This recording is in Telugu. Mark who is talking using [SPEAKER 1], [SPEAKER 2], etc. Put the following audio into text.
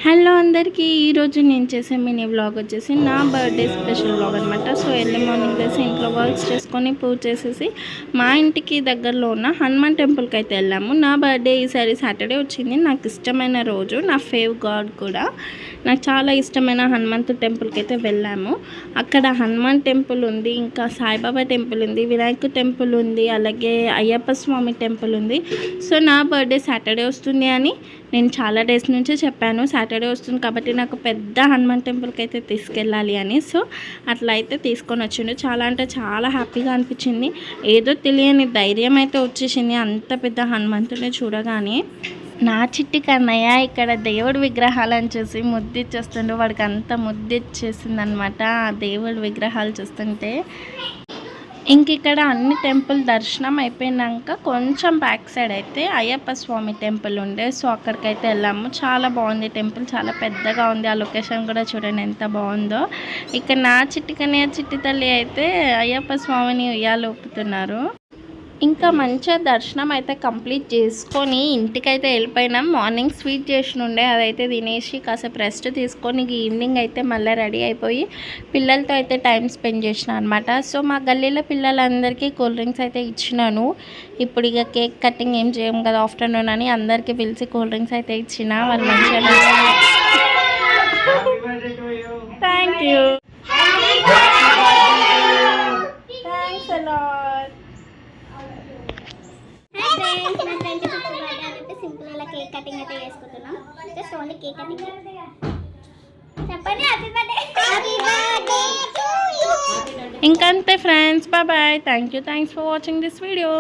[SPEAKER 1] హలో అందరికీ ఈరోజు నేను చేసే మినీ వ్లాగ్ వచ్చేసి నా బర్త్డే స్పెషల్ వ్లాగ్ అనమాట. సో ఎర్లీ మార్నింగ్ లేసి ఇంట్లో వర్క్స్ చేసుకొని పూజ చేసేసి మా ఇంటికి దగ్గరలో ఉన్న హనుమాన్ టెంపుల్కి అయితే వెళ్ళాము. నా బర్త్డే ఈసారి సాటర్డే వచ్చింది. నాకు ఇష్టమైన రోజు, నా ఫేవ్ గాడ్ కూడా. నాకు చాలా ఇష్టమైన హనుమంతు టెంపుల్కి అయితే వెళ్ళాము. అక్కడ హనుమాన్ టెంపుల్ ఉంది, ఇంకా సాయిబాబా టెంపుల్ ఉంది, వినాయక టెంపుల్ ఉంది, అలాగే అయ్యప్ప స్వామి టెంపుల్ ఉంది. సో నా బర్త్డే సాటర్డే వస్తుంది అని నేను చాలా డేస్ నుంచే చెప్పాను, సాటర్డే వస్తుంది కాబట్టి నాకు పెద్ద హనుమాన్ టెంపుల్కి అయితే తీసుకెళ్ళాలి అని. సో అట్లా అయితే తీసుకొని వచ్చిండు. చాలా అంటే చాలా హ్యాపీగా అనిపించింది. ఏదో తెలియని ధైర్యం అయితే వచ్చేసింది అంత పెద్ద హనుమంతుడిని చూడగానే. నా చిట్టి కన్నయ్య ఇక్కడ దేవుడి విగ్రహాలను చూసి ముద్దిచ్చేస్తుండే, వాడికి అంత ముద్దిచ్చేసింది అనమాట ఆ దేవుడి విగ్రహాలు చూస్తుంటే. ఇంక ఇక్కడ అన్ని టెంపుల్ దర్శనం అయిపోయినాక కొంచెం బ్యాక్ సైడ్ అయితే అయ్యప్ప స్వామి టెంపుల్ ఉండే. సో అక్కడికైతే వెళ్ళాము. చాలా బాగుంది టెంపుల్, చాలా పెద్దగా ఉంది. ఆ లొకేషన్ కూడా చూడండి ఎంత బాగుందో. ఇక్కడ నా చిట్టి తల్లి అయితే అయ్యప్ప స్వామిని ఉయ్యాలు ఊపుతున్నారు. ఇంకా మంచిగా దర్శనం అయితే కంప్లీట్ చేసుకొని ఇంటికైతే వెళ్ళిపోయినాం. మార్నింగ్ స్వీట్ చేసి ఉండే, అదైతే తినేసి కాసేపు రెస్ట్ తీసుకొని ఈవినింగ్ అయితే మళ్ళీ రెడీ అయిపోయి పిల్లలతో అయితే టైం స్పెండ్ చేసిన అనమాట. సో మా గల్లీలో పిల్లలందరికీ కూల్ డ్రింక్స్ అయితే ఇచ్చినాను. ఇప్పుడు ఇక కేక్ కటింగ్ ఏం చేయం కదా ఆఫ్టర్నూన్ అని అందరికీ పిలిచి కూల్ డ్రింక్స్ అయితే ఇచ్చిన. వాళ్ళు మంచిగా thank you thanks a lot.
[SPEAKER 2] Simple ఇలా కేక్ కటింగ్ అయితే చేసుకుంటున్నాం. Just only cake cutting. చెప్పండి హ్యాపీ బర్త్డే.
[SPEAKER 1] ఇంకంతే friends, bye bye. Thanks for watching this video.